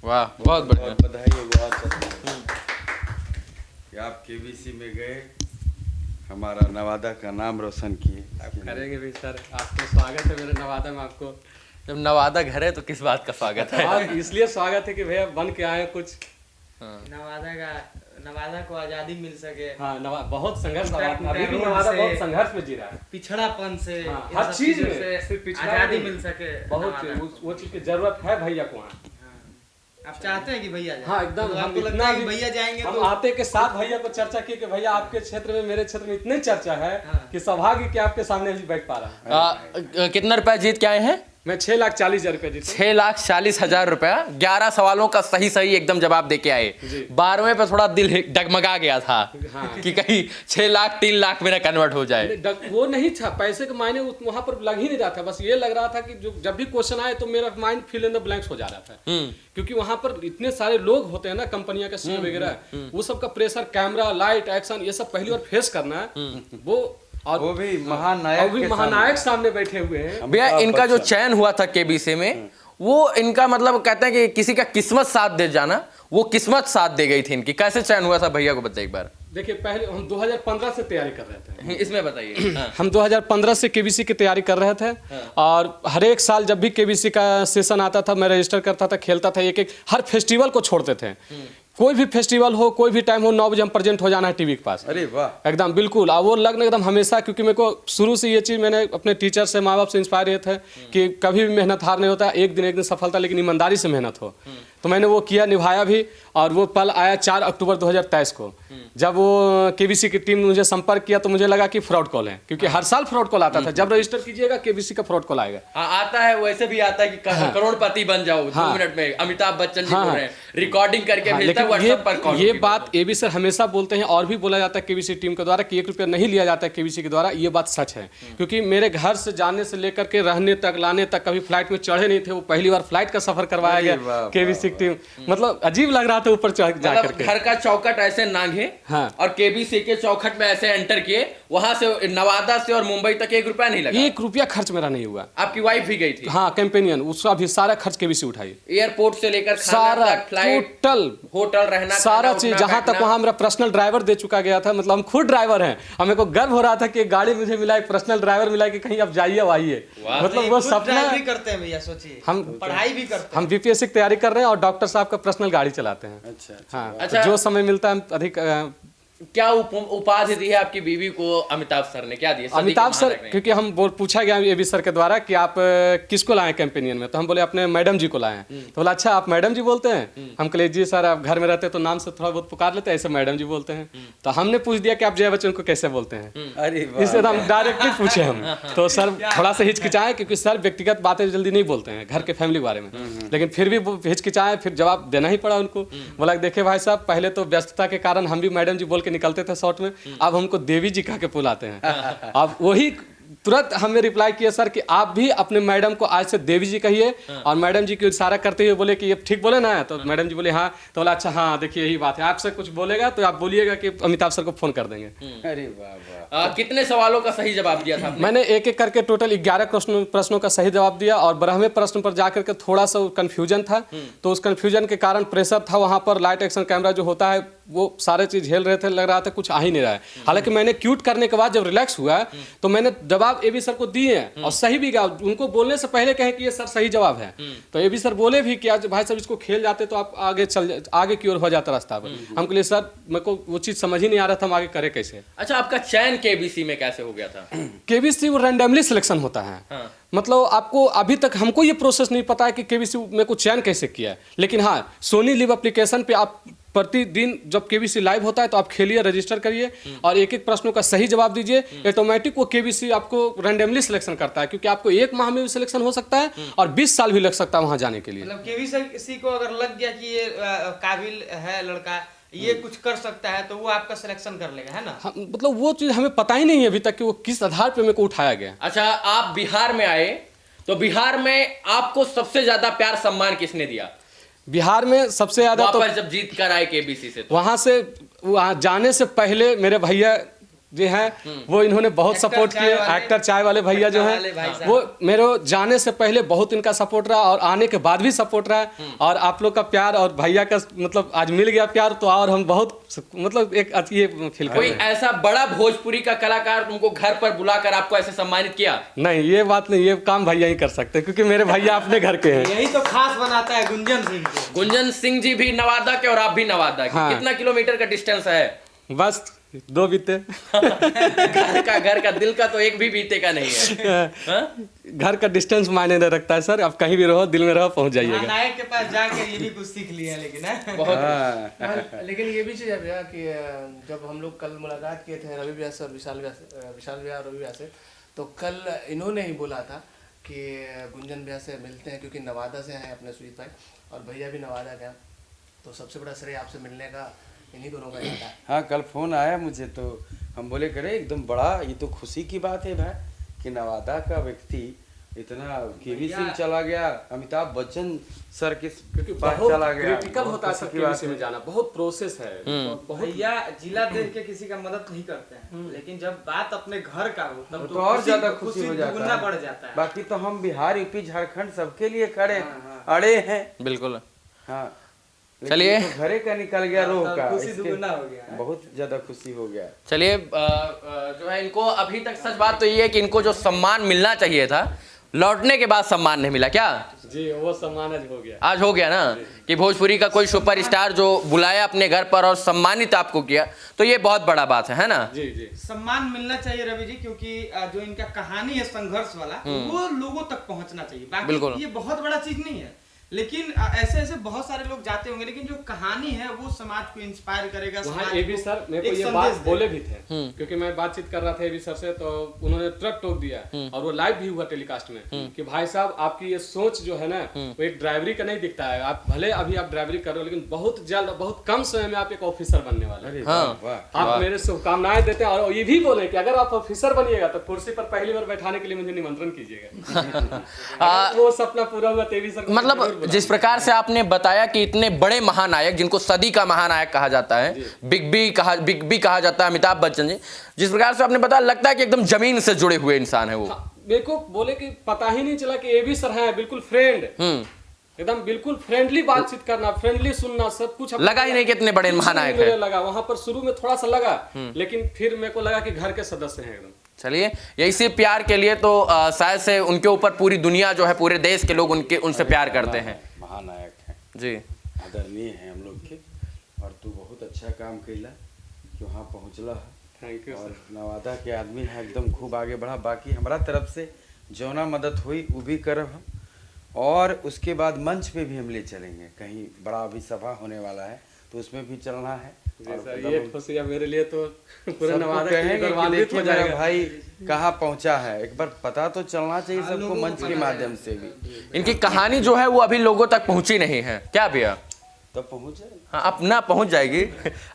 वाह, बहुत बढ़िया। बधाई हो बहुत कि आप केबीसी में गए, हमारा नवादा का नाम रोशन किए। आप करेंगे भी सर, आपको स्वागत है मेरे नवादा में। आपको जब नवादा घर है तो किस बात का स्वागत है? और इसलिए स्वागत है कि भैया बन के आए कुछ। नवादा को आजादी मिल सके। हाँ, बहुत संघर्ष अभी भी नवादा बहुत संघर्ष में जी रहा है, पिछड़ापन से, हाँ, हर चीज में से आजादी मिल सके। बहुत वो चीज की जरूरत है भैया को वहाँ। आप चाहते हैं कि भैया जाए? हाँ एकदम, तो हम आपको लगता इतना है कि भी भैया जाएंगे हम तो आते के साथ भैया को चर्चा की कि भैया आपके क्षेत्र में मेरे क्षेत्र में इतने चर्चा है हाँ। कि सौभाग्य कि आपके सामने भी बैठ पा रहा है। कितना रुपया जीत के आए हैं? मैं 6,40,000 रुपए जीता। 6,40,000 रुपया। 11 सवालों का सही एकदम जवाब देके आए। 12वें पे थोड़ा दिल डगमगा गया था कि कहीं 6 लाख 3 लाख में ना कन्वर्ट हो जाए। वो नहीं था, पैसे के मायने वहां पर लग ही नहीं रहा था। बस ये लग रहा था कि जो जब भी क्वेश्चन आए तो मेरा mind fill in the blanks हो जा रहा था, क्योंकि वहां पर इतने सारे लोग होते हैं ना, कंपनियां का सीईओ वगैरह, वो सब का प्रेशर, कैमरा, लाइट, एक्शन, ये सब पहली बार फेस करना है। और वो भी महानायक सामने बैठे हुए हैं। भैया इनका जो चयन हुआ था केबीसी में, वो इनका मतलब कहते हैं कि किसी का किस्मत साथ दे जाना, वो किस्मत साथ दे गई थी इनकी। कैसे चयन हुआ था भैया को बताइए एक बार। देखिए, पहले हम 2015 से तैयारी कर रहे थे। इसमें बताइए। हम 2015 से केबीसी की तैयारी कर रहे थे, और हर एक साल जब भी केबीसी का सेशन आता था मैं रजिस्टर करता था, खेलता था। एक हर फेस्टिवल को छोड़ते थे, कोई भी फेस्टिवल हो, कोई भी टाइम हो, 9 बजे हम प्रेजेंट हो जाना है टीवी के पास। अरे वाह, एकदम बिल्कुल। और वो लगना एकदम हमेशा, क्योंकि मेरे को शुरू से ये चीज़, मैंने अपने टीचर से, माँ बाप से इंस्पायर ये थे कि कभी भी मेहनत हार नहीं होता, एक दिन सफलता, लेकिन ईमानदारी से मेहनत हो। तो मैंने वो किया, निभाया भी। और वो पल आया 4 अक्टूबर 2023 को, जब वो केबीसी की टीम ने मुझे संपर्क किया तो मुझे लगा कि फ्रॉड कॉल है, क्योंकि हर साल फ्रॉड कॉल आता था। जब रजिस्टर कीजिएगा केबीसी का फ्रॉड कॉल आएगा। आता है, वैसे भी आता है कि करोड़पति बन जाओ 2 मिनट में। अमिताभ बच्चन जी बोल रहे हैं, रिकॉर्डिंग करके भेजता है व्हाट्सएप पर कॉल। ये बात एबी सर हमेशा बोलते हैं, और भी बोला जाता है केबीसी टीम के द्वारा कि 1 रुपया नहीं लिया जाता है केबीसी के द्वारा। ये बात सच है, क्योंकि मेरे घर से जाने से लेकर के रहने तक, लाने तक, कभी फ्लाइट में चढ़े नहीं थे। वो पहली बार फ्लाइट का सफर करवाया गया केबीसी की टीम। मतलब अजीब लग रहा था ऊपर जाकर के। घर का चौखट ऐसे नांगे, हाँ, और केबीसी के चौखट में ऐसे एंटर किए। वहां से नवादा से और मुंबई तक 1 रुपया नहीं लगा। 1 रुपया खर्च मेरा नहीं हुआ। आपकी वाइफ भी गई थी? हाँ, कैंपेनियन, उसका भी सारा खर्च केबीसी उठाई। एयरपोर्ट से लेकर सारा फ्लाइट, टोटल होटल, रहना, सारा चीज, जहां तक वहां मेरा पर्सनल ड्राइवर दे चुका गया था। मतलब हम खुद ड्राइवर हैं। हमें को गर्व हो रहा था कि एक गाड़ी मुझे मिला, एक पर्सनल ड्राइवर मिला कि कहीं आप जाइए आइए। मतलब वो सपना भी करते हैं भैया, सोचिए, हम पढ़ाई भी करते हैं। हम बीपीएससी की तैयारी कर रहे हैं और डॉक्टर साहब का पर्सनल गाड़ी चलाते हैं। अच्छा। हाँ, अच्छा। जो समय मिलता है अधिक। क्या उपाधि दी है आपकी बीवी को अमिताभ सर ने? क्या दी? अमिताभ सर, क्योंकि हम पूछा गया एबी सर के द्वारा कि आप किसको लाए कैंपेनियन में, तो हम बोले अपने मैडम जी को लाए हैं। तो बोला अच्छा आप मैडम जी बोलते हैं? हम कहे जी सर, आप घर में रहते तो नाम से थोड़ा बहुत पुकार लेते हैं, ऐसे मैडम जी बोलते हैं। तो हमने पूछ दिया कि आप जया बच्चन को कैसे बोलते हैं? अरे इससे हम डायरेक्टली पूछे हम। तो सर थोड़ा सा हिचकिचाए, क्योंकि सर व्यक्तिगत बातें जल्दी नहीं बोलते हैं, घर के फैमिली के बारे में। लेकिन फिर भी हिचकिचाए, फिर जवाब देना ही पड़ा उनको। बोला देखिए भाई साहब, पहले तो व्यस्तता के कारण हम भी मैडम जी बोल के निकलते थे शॉर्ट में, अब हमको देवी जी कह के बुलाते हैं। अब वही तुरंत हमें रिप्लाई किया सर कि आप भी अपने मैडम को आज से देवी जी कहिए। और मैडम जी को इशारा करते हुए बोले कि ये ठीक बोले ना? तो मैडम जी बोले हाँ। तो बोला अच्छा हाँ, देखिए यही बात है, आपसे कुछ बोलेगा तो आप बोलिएगा कि अमिताभ सर को फोन कर देंगे। अरे वाह। कितने सवालों का सही जवाब दिया था? मैंने एक एक करके टोटल 11 प्रश्नों का सही जवाब दिया, और 12वें प्रश्न पर जाकर के थोड़ा सा कंफ्यूजन था। तो उस कंफ्यूजन के कारण प्रेशर था वहां पर, लाइट एक्शन कैमरा जो होता है वो सारे चीज झेल रहे थे, लग रहा था कुछ आ ही नहीं रहा है। हालांकि मैंने क्यूट करने के बाद जब रिलैक्स हुआ तो मैंने जवाब एबी सर को दिए हैं, और सही भी गया। उनको बोलने से पहले कहे कि ये सर सही जवाब है, तो एबी सर बोले भी कि आज भाई साहब इसको खेल जाते तो आप आगे की ओर हो जाता रास्ता पर। हम कहले सर मेरे को वो चीज समझ ही नहीं आ रहा था, हम आगे करे कैसे। अच्छा, आपका चयन केबीसी में कैसे हो गया था? केबीसी वो रैंडमली सिलेक्शन होता है। मतलब आपको अभी तक हमको ये प्रोसेस नहीं पता है कि केबीसी में को चयन कैसे किया है। लेकिन हाँ, सोनी लिव एप्लीकेशन पे आप प्रतिदिन जब केबीसी लाइव होता है तो आप खेलिए, रजिस्टर करिए, और एक एक प्रश्नों का सही जवाब दीजिए। ऑटोमेटिक वो केबीसी आपको रैंडमली सिलेक्शन करता है, क्योंकि आपको 1 माह में भी सिलेक्शन हो सकता है और 20 साल भी लग सकता है वहां जाने के लिए। मतलब केबीसी को अगर लग गया कि ये काबिल है लड़का, ये कुछ कर सकता है, तो वो आपका सिलेक्शन कर लेगा, है ना? हाँ, मतलब वो चीज हमें पता ही नहीं है अभी तक कि वो किस आधार पे मेरे को उठाया गया। अच्छा, आप बिहार में आए तो बिहार में आपको सबसे ज्यादा प्यार सम्मान किसने दिया? बिहार में सबसे ज्यादा तो जब जीत कर आए केबीसी से, तो वहां जाने से पहले मेरे भैया जी हैं वो इन्होंने बहुत सपोर्ट किए। एक्टर चाय वाले भैया जो वाले भाई हैं साहब। वो मेरे जाने से पहले बहुत इनका सपोर्ट रहा और आने के बाद भी सपोर्ट रहा। और आप लोग का प्यार और भैया का मतलब आज मिल गया प्यार, तो और हम बहुत मतलब एक ये फील कर कोई रहे हैं। ऐसा बड़ा भोजपुरी का कलाकार तुमको घर पर बुलाकर आपको ऐसे सम्मानित किया? नहीं, ये बात नहीं, ये काम भैया ही कर सकते हैं क्योंकि मेरे भैया अपने घर के हैं। यही तो खास बनाता है गुंजन सिंह को। गुंजन सिंह जी भी नवादा के और आप भी नवादा के। हाँ। कितना किलोमीटर का डिस्टेंस है? बस 2 बीते। घर का दिल का तो एक भी बीते का नहीं है। हाँ? घर का डिस्टेंस मायने नहीं रखता है सर, आप कहीं भी रहो, दिल में रहो, पहुंच जाइएगा। नायक के पास जाके ये भी कुछ सीख लिया लेकिन है। हाँ लेकिन ये भी चीज़ है भैया कि जब हम लोग कल मुलाकात किए थे रवि व्यास और विशाल भैया और रवि व्यास से, तो कल इन्होंने ही बोला था कि गुंजन भैया से मिलते हैं क्योंकि नवादा से हैं अपने सुजीत भाई, और भैया भी नवादा के हैं, तो सबसे बड़ा श्रेय आपसे मिलने का इन्हीं दोनों का जाता है। हाँ, कल फोन आया मुझे तो हम बोले करे एकदम बड़ा, ये तो खुशी की बात है भाई कि नवादा का व्यक्ति इतना केबीसी में चला गया, अमिताभ बच्चन सर के पास बहुत चला गया। क्रिटिकल होता है सर केबीसी में जाना, बहुत प्रोसेस है। बहुत भैया जिला देख के किसी का मदद नहीं करते हैं, लेकिन जब बात अपने घर का हो तब तो और ज्यादा खुशी हो जाता दुगुना है। बढ़ जाता है। बाकी तो हम बिहार, यूपी, झारखंड सबके लिए खड़े अड़े हैं। बिल्कुल। हाँ, लेकिन चलिए। ये तो घरे का निकल गया रोह का, खुशी इसके दुगुना हो गया। बहुत ज्यादा खुशी हो गया। चलिए जो है इनको अभी तक सच बात तो ये है कि इनको जो सम्मान मिलना चाहिए था लौटने के बाद सम्मान नहीं मिला। क्या जी, वो सम्मान आज हो गया। आज हो गया ना कि भोजपुरी का कोई सुपरस्टार जो बुलाया अपने घर पर और सम्मानित आपको किया, तो ये बहुत बड़ा बात है ना? जी जी, सम्मान मिलना चाहिए रवि जी, क्योंकि जो इनका कहानी है संघर्ष वाला वो लोगों तक पहुंचना चाहिए। बिल्कुल। बाकी ये बहुत बड़ा चीज नहीं है, लेकिन ऐसे ऐसे बहुत सारे लोग जाते होंगे, लेकिन जो कहानी है वो समाज को इंस्पायर करेगा। वहाँ समाज एबी को सर मेरे को एक ये संदेश बात देगा। बोले भी थे क्योंकि मैं बातचीत कर रहा था एबी सर से, तो उन्होंने ट्रक टोक दिया और वो लाइव भी हुआ टेलीकास्ट में कि भाई साहब आपकी ये सोच जो है ना वो एक ड्राइवरी का नहीं दिखता है। आप भले अभी आप ड्राइवरी कर रहे हो, लेकिन बहुत जल्द बहुत कम समय में आप एक ऑफिसर बनने वाले हैं। अरे हाँ। वाह, वाह। आप मेरे शुभकामनाएं देते हैं और ये भी बोले कि अगर आप ऑफिसर बनिएगा तो कुर्सी पर पहली बार बैठाने के लिए मुझे निमंत्रण कीजिएगा। अगर वो सपना पूरा हुआ तो एबी सर को जरूर मतलब बुलाएंगे। जिस प्रकार से आपने बताया कि इतने बड़े महानायक जिनको सदी का महानायक कहा जाता है, बिग बी कहा जाता है अमिताभ बच्चन जी, जिस प्रकार से आपने बताया लगता है कि एकदम जमीन से जुड़े हुए इंसान है वो। मेरे को बोले कि पता ही नहीं चला कि एबी सर हैं, बिल्कुल फ्रेंड, एकदम बिल्कुल फ्रेंडली बातचीत करना, फ्रेंडली सुनना, सब कुछ लगा ही नहीं कि इतने बड़े कुछ महानायक नहीं हैं। लगा वहां पर शुरू में थोड़ा सा लगा, लेकिन फिर मेरे को लगा कि घर के सदस्य हैं एकदम। चलिए, यही सिर्फ प्यार के लिए तो शायद से उनके ऊपर पूरी दुनिया जो है, पूरे देश के लोग उनसे प्यार करते हैं। महानायक है, जी आदरणीय है हम लोग के, और तू बहुत अच्छा काम कैला कि वहाँ पहुँचला है। थैंक यू और सर। नवादा के आदमी है एकदम खूब आगे बढ़ा। बाकी हमारा तरफ से जौना मदद हुई वो भी करब हम, और उसके बाद मंच पे भी हम ले चलेंगे। कहीं बड़ा अभी सभा होने वाला है तो उसमें भी चलना है। जी और सर, एकदम ये हम खुशी है मेरे लिए तो पूरा सबको नवादा के लिए कहेंगे कि गौरवान्वित देखिए हो मेरा जाएगा। भाई कहाँ पहुँचा है, एक बार पता तो चलना चाहिए सबको मंच के माध्यम से भी। इनकी कहानी जो है वो अभी लोगों तक पहुंची नहीं है। क्या भैया? तो पहुँचे। हाँ, अब ना पहुंच जाएगी।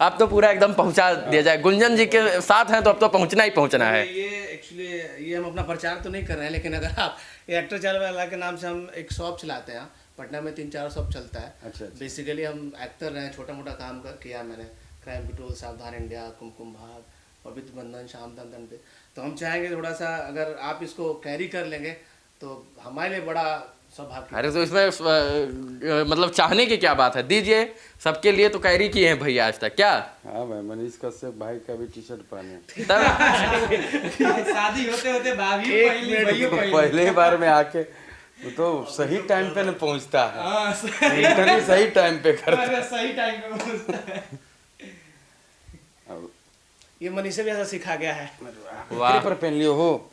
अब तो पूरा एकदम पहुंचा दिया जाए। गुंजन जी के साथ हैं तो अब तो पहुंचना ही पहुंचना है। ये एक्चुअली ये हम अपना प्रचार तो नहीं कर रहे हैं, लेकिन अगर आप एक्टर चैनल वाला के नाम से हम एक शॉप चलाते हैं, पटना में 3-4 शॉप चलता है। अच्छा। बेसिकली हम एक्टर हैं, छोटा मोटा काम किया मैंने, क्राइम पेट्रोल, सावधान इंडिया, कुमकुम भाग, पवित्र बंधन, शाम दन पे। तो हम चाहेंगे थोड़ा सा अगर आप इसको कैरी कर लेंगे तो हमारे लिए बड़ा सौभाग्य। अरे तो इसमें मतलब चाहने की क्या बात है, दीजिए। सबके लिए तो कैरी किए हैं भैया आज तक। क्या हाँ भाई, मनीष कश्यप भाई का भी टी शर्ट पहने तब शादी होते होते भाभी पहले ही बार में आके वो तो सही टाइम पे न पहुंचता है, इंटरव्यू सही टाइम पे करता है। सही टाइम पे पहुंचता है। अब ये मनीष भी ऐसा सिखा गया है। वाह। पर पहन लियो हो।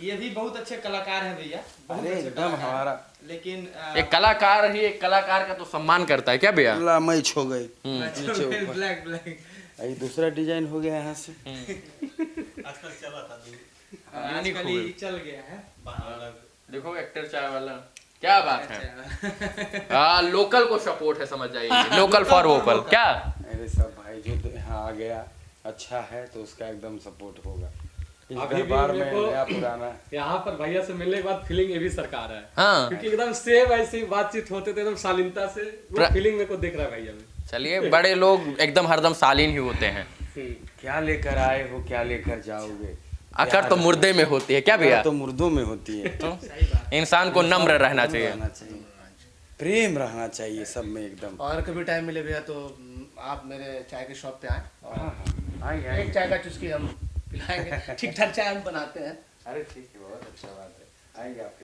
ये भी बहुत अच्छे कलाकार हैं भैया, बहुत अरे अच्छे एकदम कलाकार हैं। हमारा लेकिन एक कलाकार ही एक कलाकार का तो सम्मान करता है। क्या भैया? ला मैच हो गई नीचे ऊपर। ब्लैक ब्लैक ये दूसरा डिजाइन हो गया यहाँ से। आजकल ये चल गया है। देखो एक्टर चाय वाला, क्या बात है। हाँ, लोकल को सपोर्ट है, समझ जाइए। Local for vocal. क्या अरे सब भाई जो तो यहाँ आ गया अच्छा है तो उसका एकदम सपोर्ट होगा। इस अभी भी दरबार में मेरे को- नया पुराना यहाँ पर भैया से मिलने के बाद फीलिंग ये भी सरकार है, हाँ। क्योंकि एकदम सेम ऐसी बातचीत होते थे, एकदम शालीनता से वो फीलिंग मेरे को दिख रहा है भैया में। चलिए, बड़े लोग एकदम हरदम शालीन ही होते हैं। क्या लेकर आए हो, क्या लेकर जाओगे। अकड़ तो मुर्दे में होती है क्या भैया? तो मुर्दों में होती है। तो इंसान को नम्र रहना चाहिए। रहना चाहिए, प्रेम रहना चाहिए सब में एकदम। और कभी टाइम मिले भैया तो आप मेरे चाय के शॉप पे आए और आएंगे एक चाय का चुस्की हम पिलाएंगे। ठीक ठाक चाय हम बनाते हैं। अरे ठीक है, बहुत अच्छा बात है, आएंगे आप।